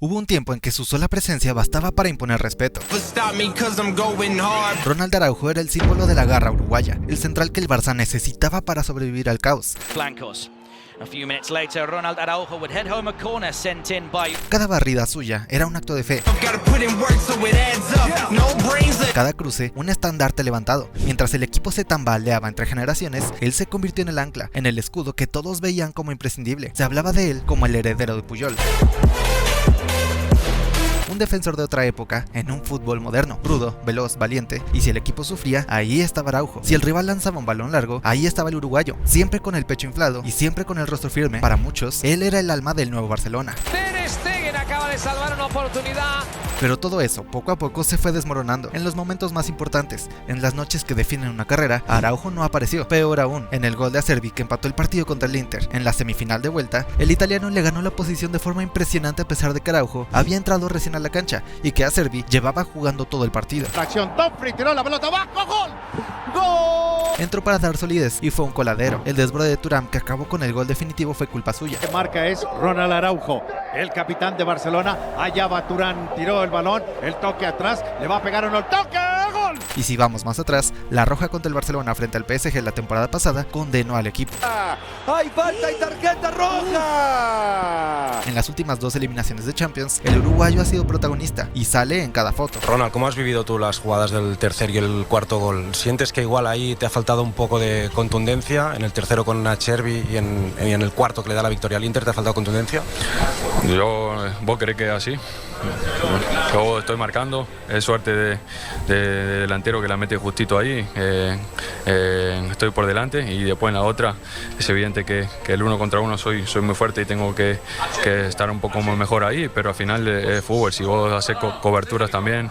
Hubo un tiempo en que su sola presencia bastaba para imponer respeto. Ronald Araujo era el símbolo de la garra uruguaya, el central que el Barça necesitaba para sobrevivir al caos. Flancos. A few minutes later, Ronald Araujo would head home a corner sent in by... Cada barrida suya era un acto de fe. Cada cruce, un estandarte levantado. Mientras el equipo se tambaleaba entre generaciones, él se convirtió en el ancla, en el escudo que todos veían como imprescindible. Se hablaba de él como el heredero de Puyol. Un defensor de otra época, en un fútbol moderno, rudo, veloz, valiente, y si el equipo sufría, ahí estaba Araujo. Si el rival lanzaba un balón largo, ahí estaba el uruguayo, siempre con el pecho inflado y siempre con el rostro firme. Para muchos, él era el alma del nuevo Barcelona. Ter Stegen acaba de salvar una oportunidad. Pero todo eso, poco a poco, se fue desmoronando. En los momentos más importantes, en las noches que definen una carrera, Araujo no apareció. Peor aún, en el gol de Acerbi que empató el partido contra el Inter, en la semifinal de vuelta, el italiano le ganó la posición de forma impresionante a pesar de que Araujo había entrado recién a la cancha y que Acerbi llevaba jugando todo el partido. Tracción, Toffri, tiró la pelota abajo, ¡gol! ¡Gol! Entró para dar solidez y fue un coladero. El desborde de Thuram que acabó con el gol definitivo fue culpa suya. El marca es Ronald Araujo, el capitán de Barcelona. Allá va Thuram, tiró el balón, el toque atrás, le va a pegar uno, el toque, ¡gol! Y si vamos más atrás, la roja contra el Barcelona frente al PSG la temporada pasada condenó al equipo. ¡Hay falta y tarjeta roja! En las últimas dos eliminaciones de Champions, el uruguayo ha sido protagonista y sale en cada foto. Ronald, ¿cómo has vivido tú las jugadas del tercer y el cuarto gol? ¿Sientes que igual ahí te ha faltado un poco de contundencia? En el tercero con Acerbi y en el cuarto que le da la victoria al Inter, ¿te ha faltado contundencia? ¿Vos creés que es así? Yo estoy marcando, es suerte de delantero que la mete justito ahí, estoy por delante y después en la otra es evidente que el uno contra uno soy muy fuerte y tengo que estar un poco mejor ahí, pero al final es fútbol, si vos haces coberturas también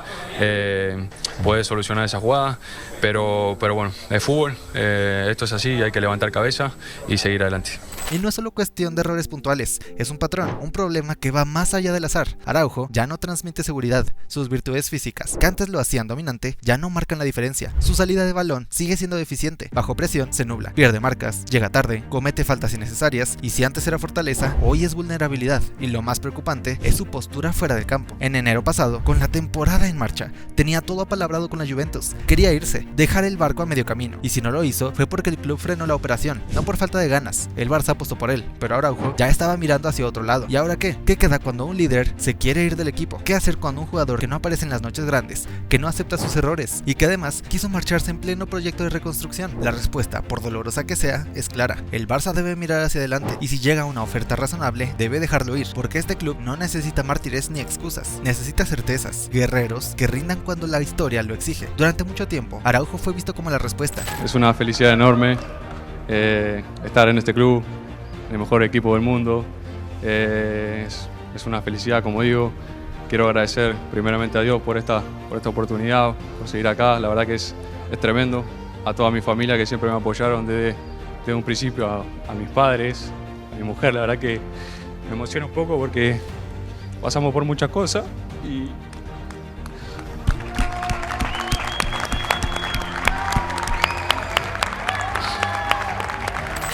puedes solucionar esa jugada, pero bueno, es fútbol, esto es así, hay que levantar cabeza y seguir adelante. Y no es solo cuestión de errores puntuales, es un patrón, un problema que va más allá del azar. Araujo ya no transmite seguridad, sus virtudes físicas, que antes lo hacían dominante, ya no marcan la diferencia. Su salida de balón sigue siendo deficiente, bajo presión se nubla, pierde marcas, llega tarde, comete faltas innecesarias, y si antes era fortaleza, hoy es vulnerabilidad. Y lo más preocupante es su postura fuera del campo. En enero pasado, con la temporada en marcha, tenía todo apalabrado con la Juventus, quería irse, dejar el barco a medio camino, y si no lo hizo, fue porque el club frenó la operación, no por falta de ganas. El Barça apostó por él, pero Araujo ya estaba mirando hacia otro lado. ¿Y ahora qué? ¿Qué queda cuando un líder se quiere ir del equipo? ¿Qué hacer cuando un jugador que no aparece en las noches grandes, que no acepta sus errores y que además quiso marcharse en pleno proyecto de reconstrucción? La respuesta, por dolorosa que sea, es clara. El Barça debe mirar hacia adelante y si llega una oferta razonable, debe dejarlo ir, porque este club no necesita mártires ni excusas, necesita certezas, guerreros que rindan cuando la historia lo exige. Durante mucho tiempo, Araujo fue visto como la respuesta. Es una felicidad enorme estar en este club, el mejor equipo del mundo, es una felicidad, como digo. Quiero agradecer primeramente a Dios por esta oportunidad, por seguir acá. La verdad que es tremendo. A toda mi familia que siempre me apoyaron desde un principio, a mis padres, a mi mujer. La verdad que me emociona un poco porque pasamos por muchas cosas y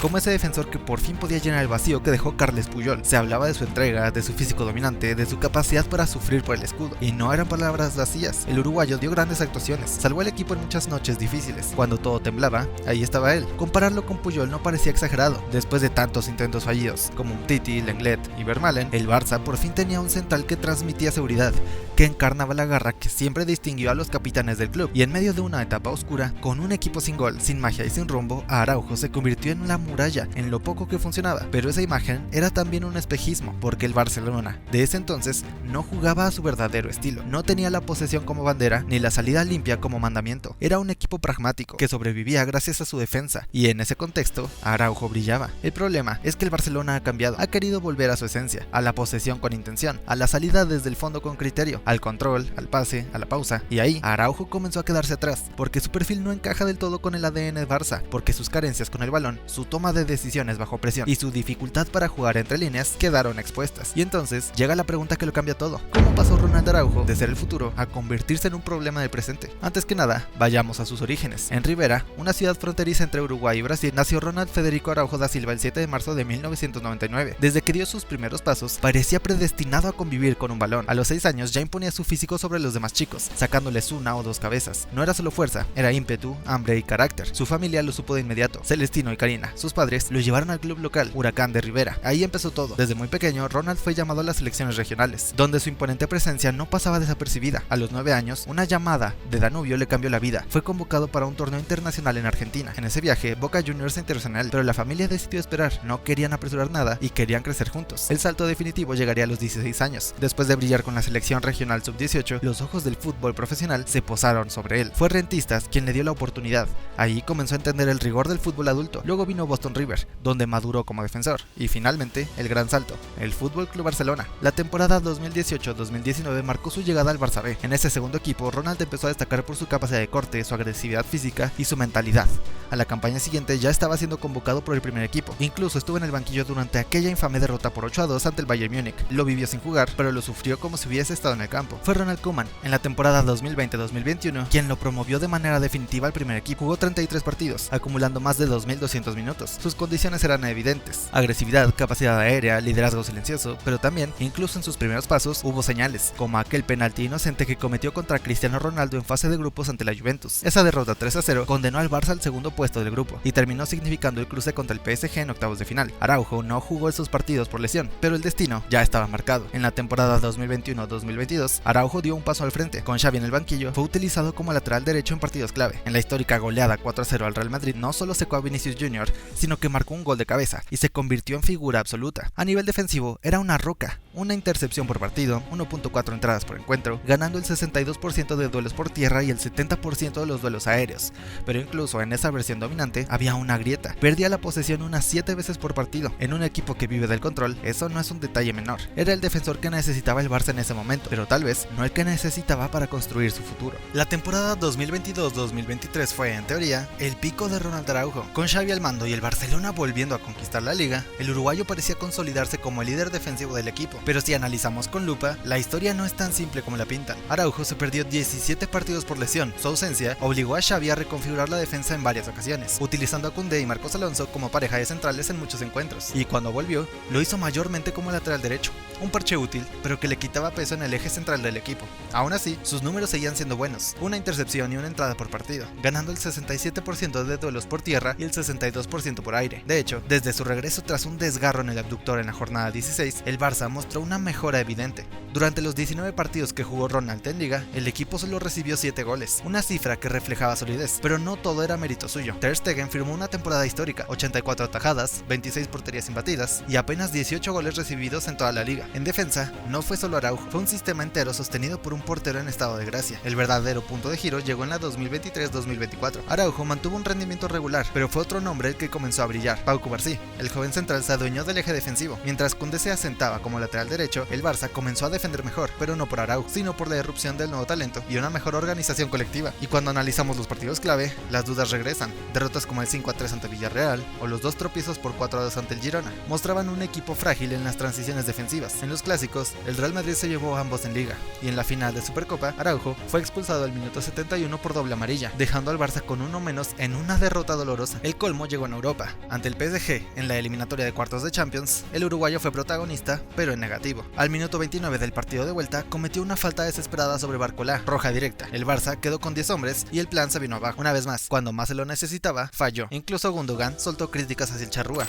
como ese defensor que por fin podía llenar el vacío que dejó Carles Puyol. Se hablaba de su entrega, de su físico dominante, de su capacidad para sufrir por el escudo, y no eran palabras vacías. El uruguayo dio grandes actuaciones, salvó al equipo en muchas noches difíciles. Cuando todo temblaba, ahí estaba él. Compararlo con Puyol no parecía exagerado. Después de tantos intentos fallidos, como Umtiti, Lenglet y Vermaelen, el Barça por fin tenía un central que transmitía seguridad, que encarnaba la garra que siempre distinguió a los capitanes del club. Y en medio de una etapa oscura, con un equipo sin gol, sin magia y sin rumbo, Araujo se convirtió en la muralla, en lo poco que funcionaba. Pero esa imagen era también un espejismo, porque el Barcelona de ese entonces no jugaba a su verdadero estilo, no tenía la posesión como bandera ni la salida limpia como mandamiento. Era un equipo pragmático que sobrevivía gracias a su defensa, y en ese contexto Araujo brillaba. El problema es que el Barcelona ha cambiado, ha querido volver a su esencia, a la posesión con intención, a la salida desde el fondo con criterio, a al control, al pase, a la pausa, y ahí Araujo comenzó a quedarse atrás, porque su perfil no encaja del todo con el ADN de Barça, porque sus carencias con el balón, su toma de decisiones bajo presión y su dificultad para jugar entre líneas quedaron expuestas. Y entonces llega la pregunta que lo cambia todo: ¿cómo pasó Ronald Araujo de ser el futuro a convertirse en un problema del presente? Antes que nada, vayamos a sus orígenes. En Rivera, una ciudad fronteriza entre Uruguay y Brasil, nació Ronald Federico Araujo da Silva el 7 de marzo de 1999. Desde que dio sus primeros pasos, parecía predestinado a convivir con un balón. A los 6 años ya imponía su físico sobre los demás chicos, sacándoles una o dos cabezas. No era solo fuerza, era ímpetu, hambre y carácter. Su familia lo supo de inmediato. Celestino y Karina, sus padres, lo llevaron al club local, Huracán de Rivera. Ahí empezó todo. Desde muy pequeño, Ronald fue llamado a las selecciones regionales, donde su imponente presencia no pasaba desapercibida. A los 9 años, una llamada de Danubio le cambió la vida. Fue convocado para un torneo internacional en Argentina. En ese viaje, Boca Juniors Internacional, pero la familia decidió esperar. No querían apresurar nada y querían crecer juntos. El salto definitivo llegaría a los 16 años. Después de brillar con la selección regional sub-18, los ojos del fútbol profesional se posaron sobre él. Fue Rentistas quien le dio la oportunidad. Ahí comenzó a entender el rigor del fútbol adulto. Luego vino Boston River, donde maduró como defensor. Y finalmente, el gran salto, el Fútbol Club Barcelona. La temporada 2018-2019 marcó su llegada al Barça B. En ese segundo equipo, Ronald empezó a destacar por su capacidad de corte, su agresividad física y su mentalidad. A la campaña siguiente ya estaba siendo convocado por el primer equipo. Incluso estuvo en el banquillo durante aquella infame derrota por 8-2 ante el Bayern Múnich. Lo vivió sin jugar, pero lo sufrió como si hubiese estado en el campo. Fue Ronald Koeman, en la temporada 2020-2021, quien lo promovió de manera definitiva al primer equipo. Jugó 33 partidos, acumulando más de 2.200 minutos. Sus condiciones eran evidentes: agresividad, capacidad aérea, liderazgo silencioso, pero también, incluso en sus primeros pasos, hubo señales, como aquel penalti inocente que cometió contra Cristiano Ronaldo en fase de grupos ante la Juventus. Esa derrota 3-0 condenó al Barça al segundo puesto del grupo y terminó significando el cruce contra el PSG en octavos de final. Araujo no jugó esos partidos por lesión, pero el destino ya estaba marcado. En la temporada 2021-2022, Araujo dio un paso al frente. Con Xavi en el banquillo, fue utilizado como lateral derecho en partidos clave. En la histórica goleada 4-0 al Real Madrid, no solo secó a Vinicius Jr., sino que marcó un gol de cabeza y se convirtió en figura absoluta. A nivel defensivo, era una roca. Una intercepción por partido, 1.4 entradas por encuentro, ganando el 62% de duelos por tierra y el 70% de los duelos aéreos. Pero incluso en esa versión dominante había una grieta. Perdía la posesión unas 7 veces por partido. En un equipo que vive del control, eso no es un detalle menor. Era el defensor que necesitaba el Barça en ese momento, pero tal vez no el que necesitaba para construir su futuro. La temporada 2022-2023 fue, en teoría, el pico de Ronald Araujo. Con Xavi al mando y el Barcelona volviendo a conquistar la liga, el uruguayo parecía consolidarse como el líder defensivo del equipo. Pero si analizamos con lupa, la historia no es tan simple como la pintan. Araujo se perdió 17 partidos por lesión. Su ausencia obligó a Xavi a reconfigurar la defensa en varias ocasiones, utilizando a Koundé y Marcos Alonso como pareja de centrales en muchos encuentros. Y cuando volvió, lo hizo mayormente como lateral derecho. Un parche útil, pero que le quitaba peso en el eje central del equipo. Aún así, sus números seguían siendo buenos. Una intercepción y una entrada por partido, ganando el 67% de duelos por tierra y el 62% por aire. De hecho, desde su regreso tras un desgarro en el abductor en la jornada 16, el Barça mostró una mejora evidente. Durante los 19 partidos que jugó Ronald en Liga, el equipo solo recibió 7 goles, una cifra que reflejaba solidez, pero no todo era mérito suyo. Ter Stegen firmó una temporada histórica, 84 atajadas, 26 porterías imbatidas y apenas 18 goles recibidos en toda la liga. En defensa, no fue solo Araujo, fue un sistema entero sostenido por un portero en estado de gracia. El verdadero punto de giro llegó en la 2023-2024. Araujo mantuvo un rendimiento regular, pero fue otro nombre el que comenzó a brillar: Pau Cubarsí. El joven central se adueñó del eje defensivo. Mientras Koundé se asentaba como lateral derecho, el Barça comenzó a defender mejor, pero no por Araujo, sino por la irrupción del nuevo talento y una mejor organización colectiva. Y cuando analizamos los partidos clave, las dudas regresan. Derrotas como el 5-3 ante Villarreal o los 2 tropiezos por 4-2 ante el Girona mostraban un equipo frágil en las transiciones defensivas. En los clásicos, el Real Madrid se llevó a ambos en Liga, y en la final de Supercopa, Araujo fue expulsado al minuto 71 por doble amarilla, dejando al Barça con uno menos en una derrota dolorosa. El colmo llegó en Europa. Ante el PSG, en la eliminatoria de cuartos de Champions, el uruguayo fue protagonista, pero en negativo. Al minuto 29 del partido de vuelta, cometió una falta desesperada sobre Barcolá, roja directa. El Barça quedó con 10 hombres y el plan se vino abajo. Una vez más, cuando más se lo necesitaba, falló. Incluso Gundogan soltó críticas hacia el charrúa.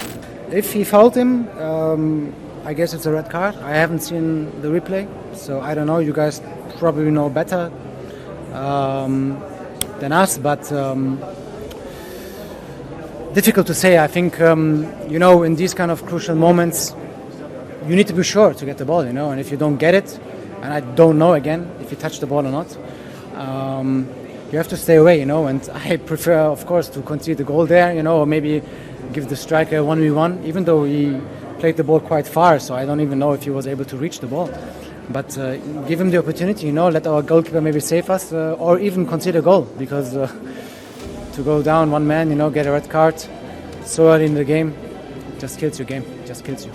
If he fouled him, I guess it's a red card. I haven't seen the replay, so I don't know. You guys probably know better than us, but difficult to say. I think, in these kind of crucial moments, you need to be sure to get the ball, and if you don't get it, and I don't know again if you touch the ball or not, you have to stay away, and I prefer, of course, to concede the goal there, or maybe give the striker 1v1, even though he played the ball quite far, so I don't even know if he was able to reach the ball. But give him the opportunity, let our goalkeeper maybe save us or even concede a goal, because to go down one man, get a red card so early in the game, just kills your game, just kills you.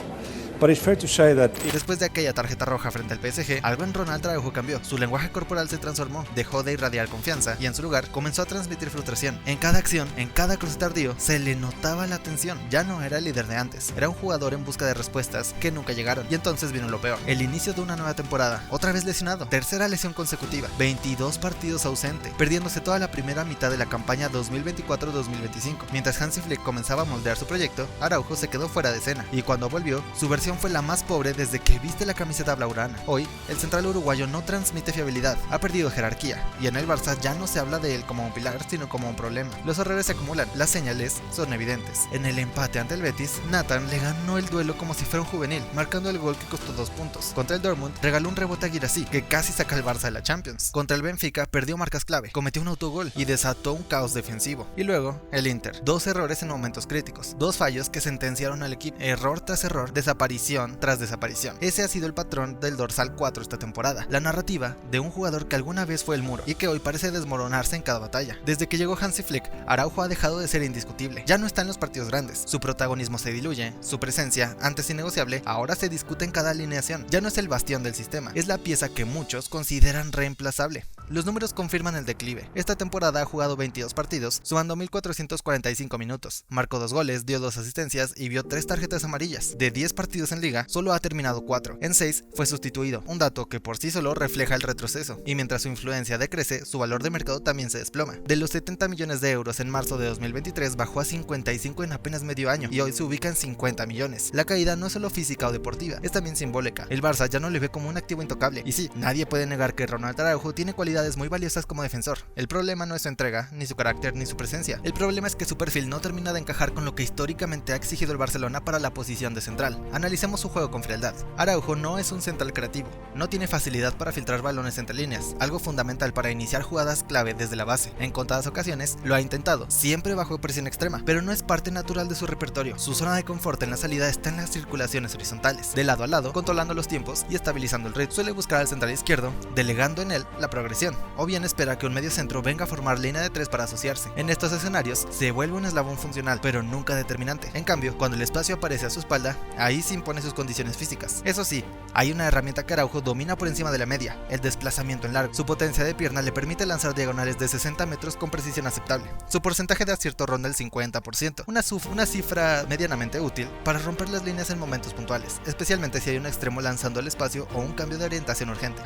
But it's fair to say that... Y después de aquella tarjeta roja frente al PSG, algo en Ronald Araujo cambió. Su lenguaje corporal se transformó, dejó de irradiar confianza y en su lugar comenzó a transmitir frustración. En cada acción, en cada cruce tardío, se le notaba la tensión. Ya no era el líder de antes, era un jugador en busca de respuestas que nunca llegaron. Y entonces vino lo peor, el inicio de una nueva temporada, otra vez lesionado, tercera lesión consecutiva, 22 partidos ausente, perdiéndose toda la primera mitad de la campaña 2024-2025. Mientras Hansi Flick comenzaba a moldear su proyecto, Araujo se quedó fuera de escena, y cuando volvió, su versión fue la más pobre desde que viste la camiseta blaugrana. Hoy, el central uruguayo no transmite fiabilidad, ha perdido jerarquía, y en el Barça ya no se habla de él como un pilar, sino como un problema. Los errores se acumulan, las señales son evidentes. En el empate ante el Betis, Nathan le ganó el duelo como si fuera un juvenil, marcando el gol que costó 2 puntos. Contra el Dortmund, regaló un rebote a Guirassy, que casi saca al Barça de la Champions. Contra el Benfica, perdió marcas clave, cometió un autogol y desató un caos defensivo. Y luego, el Inter, 2 errores en momentos críticos, 2 fallos que sentenciaron al equipo, error tras error, desaparición tras desaparición. Ese ha sido el patrón del dorsal 4 esta temporada, la narrativa de un jugador que alguna vez fue el muro y que hoy parece desmoronarse en cada batalla. Desde que llegó Hansi Flick, Araujo ha dejado de ser indiscutible, ya no está en los partidos grandes, su protagonismo se diluye, su presencia, antes innegociable, ahora se discute en cada alineación, ya no es el bastión del sistema, es la pieza que muchos consideran reemplazable. Los números confirman el declive. Esta temporada ha jugado 22 partidos, sumando 1445 minutos, marcó 2 goles, dio 2 asistencias y vio 3 tarjetas amarillas. De 10 partidos en liga, solo ha terminado 4, en 6 fue sustituido, un dato que por sí solo refleja el retroceso, y mientras su influencia decrece, su valor de mercado también se desploma. De los 70 millones de euros en marzo de 2023 bajó a 55 en apenas medio año, y hoy se ubica en 50 millones. La caída no es solo física o deportiva, es también simbólica. El Barça ya no le ve como un activo intocable, y sí, nadie puede negar que Ronald Araujo tiene cualidades muy valiosas como defensor. El problema no es su entrega, ni su carácter, ni su presencia. El problema es que su perfil no termina de encajar con lo que históricamente ha exigido el Barcelona para la posición de central. Analicemos su juego con frialdad. Araujo no es un central creativo, no tiene facilidad para filtrar balones entre líneas, algo fundamental para iniciar jugadas clave desde la base. En contadas ocasiones lo ha intentado, siempre bajo presión extrema, pero no es parte natural de su repertorio. Su zona de confort en la salida está en las circulaciones horizontales, de lado a lado, controlando los tiempos y estabilizando el ritmo. Suele buscar al central izquierdo, delegando en él la progresión, o bien espera que un medio centro venga a formar línea de 3 para asociarse. En estos escenarios se vuelve un eslabón funcional, pero nunca determinante. En cambio, cuando el espacio aparece a su espalda, ahí se impone sus condiciones físicas. Eso sí, hay una herramienta que Araujo domina por encima de la media, el desplazamiento en largo. Su potencia de pierna le permite lanzar diagonales de 60 metros con precisión aceptable. Su porcentaje de acierto ronda el 50%, una cifra medianamente útil para romper las líneas en momentos puntuales, especialmente si hay un extremo lanzando al espacio o un cambio de orientación urgente.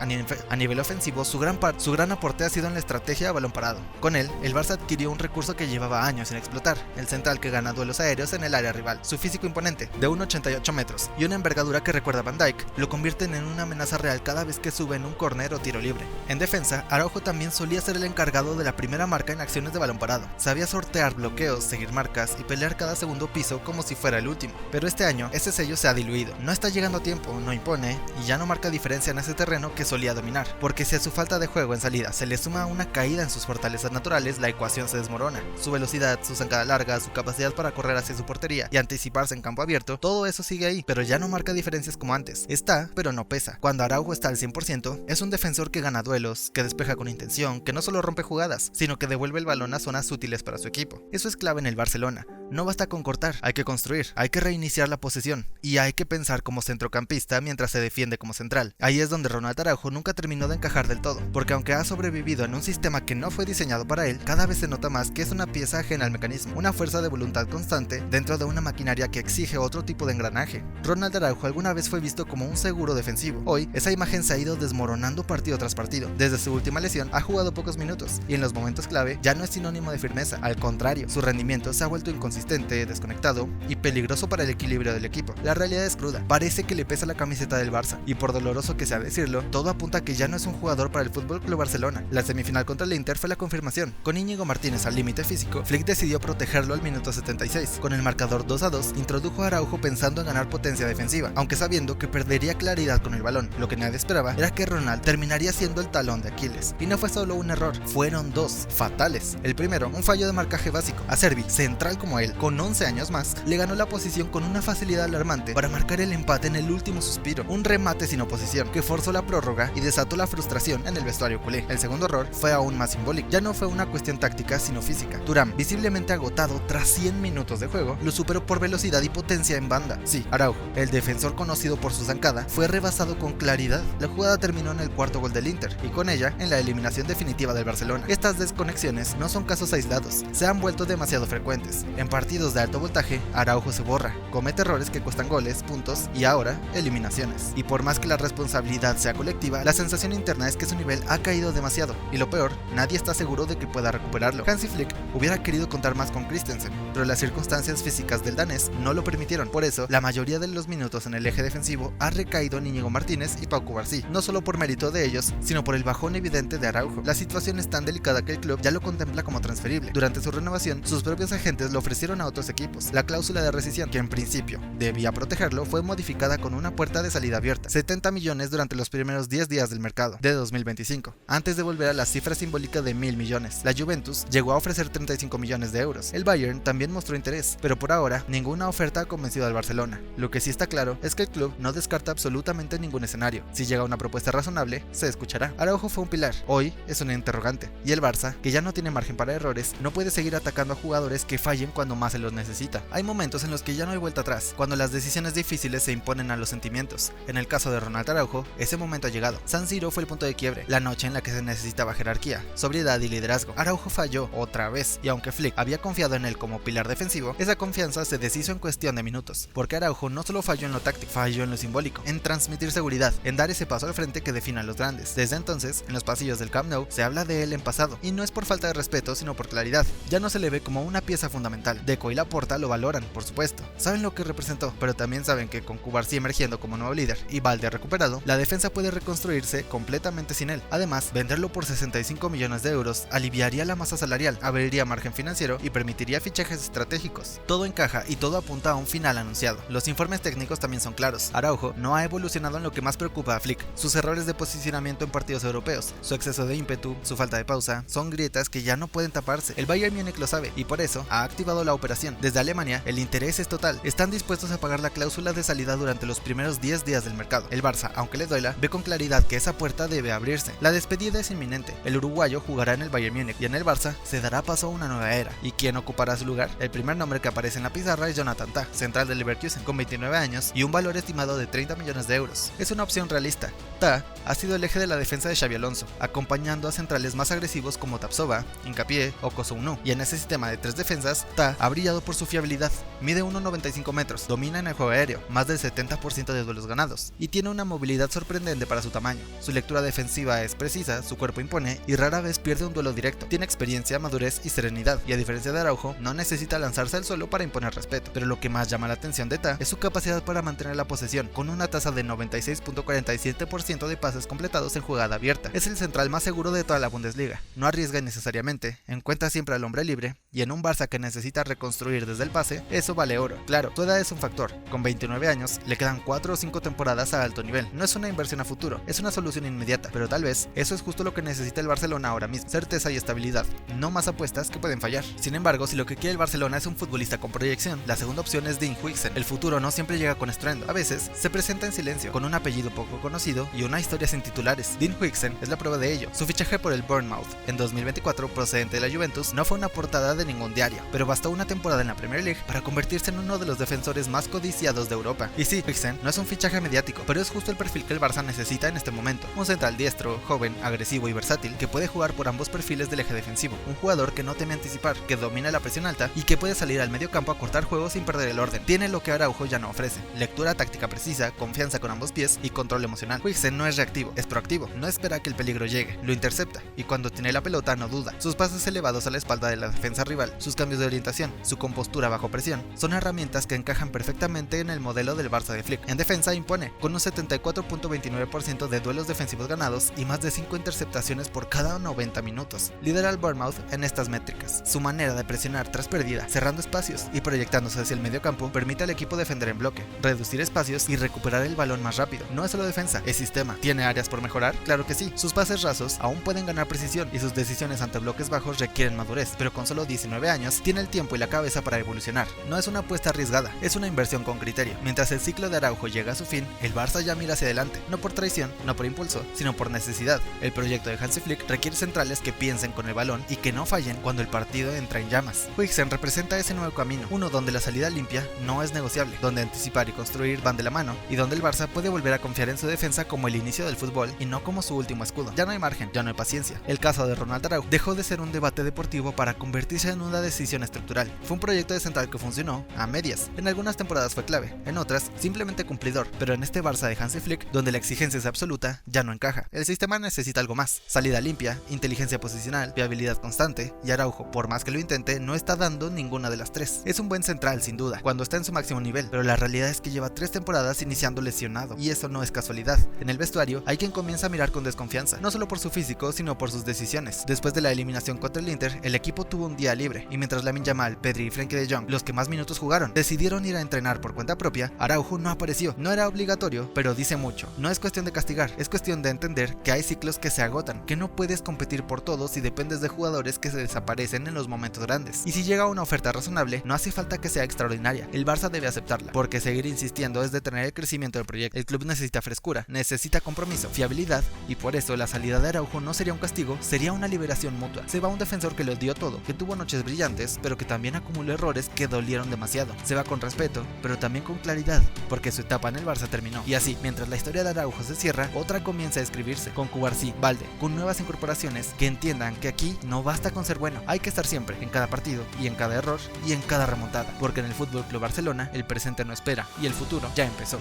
A nivel ofensivo, su gran aporte ha sido en la estrategia a balón parado. Con él, el Barça adquirió un recurso que llevaba años sin explotar, el central que gana duelos aéreos en el área rival. Su físico imponente, de 1,88 metros, y una envergadura que recuerda a Van Dijk, lo convierten en una amenaza real cada vez que sube en un córner o tiro libre. En defensa, Araujo también solía ser el encargado de la primera marca en acciones de balón parado. Sabía sortear bloqueos, seguir marcas y pelear cada segundo piso como si fuera el último. Pero este año, ese sello se ha diluido. No está llegando a tiempo, no impone, y ya no marca diferencia en ese terreno que solía dominar. Porque si a su falta de juego en salida se le suma una caída en sus fortalezas naturales, la ecuación se desmorona. Su velocidad, su zancada larga, su capacidad para correr hacia su portería y anticiparse en campo abierto, todo eso sigue ahí, pero ya no marca diferencias como antes. Está, pero no pesa. Cuando Araujo está al 100%, es un defensor que gana duelos, que despeja con intención, que no solo rompe jugadas, sino que devuelve el balón a zonas útiles para su equipo. Eso es clave en el Barcelona. No basta con cortar, hay que construir, hay que reiniciar la posesión, y hay que pensar como centrocampista mientras se defiende como central. Ahí es donde Ronald Araujo nunca terminó de encajar del todo, porque aunque ha sobrevivido en un sistema que no fue diseñado para él, cada vez se nota más que es una pieza ajena al mecanismo, una fuerza de voluntad constante dentro de una maquinaria que exige otro tipo de engranaje. Ronald Araujo alguna vez fue visto como un seguro defensivo. Hoy, esa imagen se ha ido desmoronando partido tras partido. Desde su última lesión, ha jugado pocos minutos, y en los momentos clave ya no es sinónimo de firmeza. Al contrario, su rendimiento se ha vuelto inconsistente, desconectado y peligroso para el equilibrio del equipo. La realidad es cruda, parece que le pesa la camiseta del Barça, y por doloroso que sea decirlo, todo apunta a que ya no es un jugador para el FC Club Barcelona. La semifinal contra el Inter fue la confirmación. Con Íñigo Martínez al límite físico, Flick decidió protegerlo al minuto 76. Con el marcador 2-2, introdujo a Araujo pensando en ganar potencia defensiva, aunque sabiendo que perdería claridad con el balón. Lo que nadie esperaba era que Ronald terminaría siendo el talón de Aquiles. Y no fue solo un error, fueron dos, fatales. El primero, un fallo de marcaje básico. Acerbi, central como él, con 11 años más, le ganó la posición con una facilidad alarmante para marcar el empate en el último suspiro. Un remate sin oposición, que forzó la prórroga y desató la frustración en el vestuario culé. El segundo error fue aún más simbólico. Ya no fue una cuestión táctica, sino física. Thuram, visiblemente agotado tras 100 minutos de juego, lo superó por velocidad y potencia en banda. Sí, Araujo, el defensor conocido por su zancada, fue rebasado con claridad. La jugada terminó en el cuarto gol del Inter, y con ella en la eliminación definitiva del Barcelona. Estas desconexiones no son casos aislados, se han vuelto demasiado frecuentes. En partidos de alto voltaje, Araujo se borra, comete errores que cuestan goles, puntos y ahora eliminaciones. Y por más que la responsabilidad sea colectiva, la sensación interna es que su nivel ha caído demasiado, y lo peor, nadie está seguro de que pueda recuperarlo. Hansi Flick hubiera querido contar más con Christensen, pero las circunstancias físicas del danés no lo permitieron. Por eso, la mayoría de los minutos en el eje defensivo ha recaído en Íñigo Martínez y Pau Cubarsí, no solo por mérito de ellos, sino por el bajón evidente de Araujo. La situación es tan delicada que el club ya lo contempla como transferible. Durante su renovación, sus propios agentes lo ofrecieron a otros equipos. La cláusula de rescisión, que en principio debía protegerlo, fue modificada con una puerta de salida abierta. 70 millones durante los primeros 10 días del mercado de 2025, antes de volver a la cifra simbólica de 1.000 millones. La Juventus llegó a ofrecer 35 millones de euros. El Bayern también mostró interés, pero por ahora ninguna oferta ha convencido al Barcelona. Lo que sí está claro es que el club no descarta absolutamente ningún escenario. Si llega una propuesta razonable, se escuchará. Araujo fue un pilar, hoy es una interrogante, y el Barça, que ya no tiene margen para errores, no puede seguir atacando a jugadores que fallen cuando más se los necesita. Hay momentos en los que ya no hay vuelta atrás, cuando las decisiones difíciles se imponen a los sentimientos. En el caso de Ronald Araujo, ese momento ha llegado. San Siro fue el punto de quiebre, la noche en la que se necesitaba jerarquía, sobriedad y liderazgo. Araujo falló otra vez, y aunque Flick había confiado en él como pilar defensivo, esa confianza se deshizo en cuestión de minutos, porque Araujo no solo falló en lo táctico, falló en lo simbólico, en transmitir seguridad, en dar ese paso al frente que define a los grandes. Desde entonces, en los pasillos del Camp Nou, se habla de él en pasado, y no es por falta de respeto, sino por claridad. Ya no se le ve como una pieza fundamental. Deco y Laporta lo valoran, por supuesto, saben lo que representó, pero también saben que con Cubarsí emergiendo como nuevo líder y Valde recuperado, la defensa puede reconstruirse completamente sin él. Además, venderlo por 65 millones de euros aliviaría la masa salarial, abriría margen financiero y permitiría fichajes estratégicos. Todo encaja y todo apunta a un final anunciado. Los informes técnicos también son claros. Araujo no ha evolucionado en lo que más preocupa a Flick: sus errores de posicionamiento en partidos europeos, su exceso de ímpetu, su falta de pausa, son grietas que ya no pueden taparse. El Bayern Múnich lo sabe y por eso ha activado la operación. Desde Alemania, el interés es total. Están dispuestos a pagar la cláusula de salida durante los primeros 10 días del mercado. El Barça, aunque le duela, ve con claridad que esa puerta debe abrirse. La despedida es inminente. El uruguayo jugará en el Bayern Múnich y en el Barça se dará paso a una nueva era. ¿Y quién ocupará su lugar? El primer nombre que aparece en la pizarra es Jonathan Tah, central del Leverkusen, con 29 años y un valor estimado de 30 millones de euros. Es una opción realista. Tah ha sido el eje de la defensa de Xabi Alonso, acompañando a centrales más agresivos como Tapsoba, Hincapié o Kosounu, y en ese sistema de 3 defensas, Tah ha brillado por su fiabilidad. Mide 1,95 metros, domina en el juego aéreo, más del 70% de duelos ganados, y tiene una movilidad sorprendente para su tamaño. Su lectura defensiva es precisa, su cuerpo impone y rara vez pierde un duelo directo. Tiene experiencia, madurez y serenidad, y a diferencia de Araujo, no necesita lanzarse al suelo para imponer respeto. Pero lo que más llama la atención de Tah es su capacidad para mantener la posesión, con una tasa de 96.47% de pases completados en jugada abierta. Es el central más seguro de toda la Bundesliga, no arriesga innecesariamente, encuentra siempre al hombre libre, y en un Barça que necesita reconstruir desde el pase, eso vale oro. Claro, su edad es un factor. Con 29 años, le quedan 4 o 5 temporadas a alto nivel. No es una inversión a futuro, es una solución inmediata, pero tal vez eso es justo lo que necesita el Barcelona ahora mismo: certeza y estabilidad, no más apuestas que pueden fallar. Sin embargo, si lo que quiere el Barcelona es un futbolista con proyección, la segunda opción es Dean Huijsen. El futuro no siempre llega con estruendo, a veces se presenta en silencio, con un apellido poco conocido y una historia sin titulares. Dean Huijsen es la prueba de ello. Su fichaje por el Bournemouth en 2024, procedente de la Juventus, no fue una portada de ningún diario, pero bastó una temporada en la Premier League para convertirse en uno de los defensores más codiciados de Europa. Y sí, Huijsen no es un fichaje mediático, pero es justo el perfil que el Barça necesita en este momento: un central diestro, joven, agresivo y versátil, que puede jugar por ambos perfiles del eje defensivo, un jugador que no teme anticipar, que domina la presión alta y que puede salir al medio campo a cortar juegos sin perder el orden. Tiene lo que Araujo ya no ofrece: lectura táctica precisa, confianza con ambos pies y control emocional. Huijsen no es reactivo, es proactivo, no espera que el peligro llegue, lo intercepta, y cuando tiene la pelota no duda. Sus pases elevados a la espalda de la defensa rival, sus cambios de orientación, su compostura bajo presión, son herramientas que encajan perfectamente en el modelo del Barça de Flick. En defensa impone, con un 74.29% de duelos defensivos ganados y más de 5 interceptaciones por cada 90 minutos. Lidera al Bournemouth en estas métricas. Su manera de presionar tras pérdida, cerrando espacios y proyectándose hacia el mediocampo permite al equipo defender en bloque, reducir espacios y recuperar el balón más rápido. No es solo defensa, es sistema. ¿Tiene áreas por mejorar? Claro que sí. Sus pases rasos aún pueden ganar precisión y sus decisiones ante bloques bajos requieren madurez, pero con solo 19 años tiene el tiempo y la cabeza para evolucionar. No es una apuesta arriesgada, es una inversión con criterio. Mientras el ciclo de Araujo llega a su fin, el Barça ya mira hacia adelante, no por traición, no por impulso, sino por necesidad. El proyecto de Hansi Flick requiere centrales que piensen con el balón y que no fallen cuando el partido entra en llamas. Huijsen representa ese nuevo camino, uno donde la salida limpia no es negociable, donde anticipar y construir van de la mano y donde el Barça puede volver a confiar en su defensa como el inicio del fútbol y no como su último escudo. Ya no hay margen, ya no hay paciencia. El caso de Ronald Araujo dejó de ser un debate deportivo para convertirse en una decisión estructural. Fue un proyecto de central que funcionó a medias. En algunas temporadas fue clave, en otras simplemente cumplidor, pero en este Barça de Hansi Flick, donde la exigencia es absoluta, ya no encaja. El sistema necesita algo más: salida limpia, inteligencia posicional, viabilidad constante, y Araujo, por más que lo intente, no está dando ninguna de las tres. Es un buen central sin duda, cuando está en su máximo nivel, pero la realidad es que lleva 3 temporadas iniciando lesionado, y eso no es casualidad. En el vestuario hay quien comienza a mirar con desconfianza, no solo por su físico, sino por sus decisiones. Después de la eliminación contra el Inter, el equipo tuvo un día libre, y mientras Lamine Yamal, Pedri y Frenkie de Jong, los que más minutos jugaron, decidieron ir a entrenar por cuenta propia, Araujo no apareció. No era obligatorio, pero dice mucho. No es cuestión de castigar, es cuestión de entender que hay ciclos que se agotan, que no puedes competir por todos si dependes de jugadores que se desaparecen en los momentos grandes. Y si llega una oferta razonable, no hace falta que sea extraordinaria. El Barça debe aceptarla, porque seguir insistiendo es detener el crecimiento del proyecto. El club necesita frescura, necesita compromiso, fiabilidad, y por eso la salida de Araujo no sería un castigo, sería una liberación mutua. Se va un defensor que lo dio todo, que tuvo noches brillantes, pero que también acumuló errores que dolieron demasiado. Se va con respeto, pero también con claridad, porque su etapa en el Barça terminó. Y así, mientras la historia de Araujo se cierra, otra comienza a escribirse, con Cubarsí, Balde, con nuevas incorporaciones que entiendan que aquí no basta con ser bueno, hay que estar siempre, en cada partido, y en cada error, y en cada remontada, porque en el FC Barcelona el presente no espera, y el futuro ya empezó.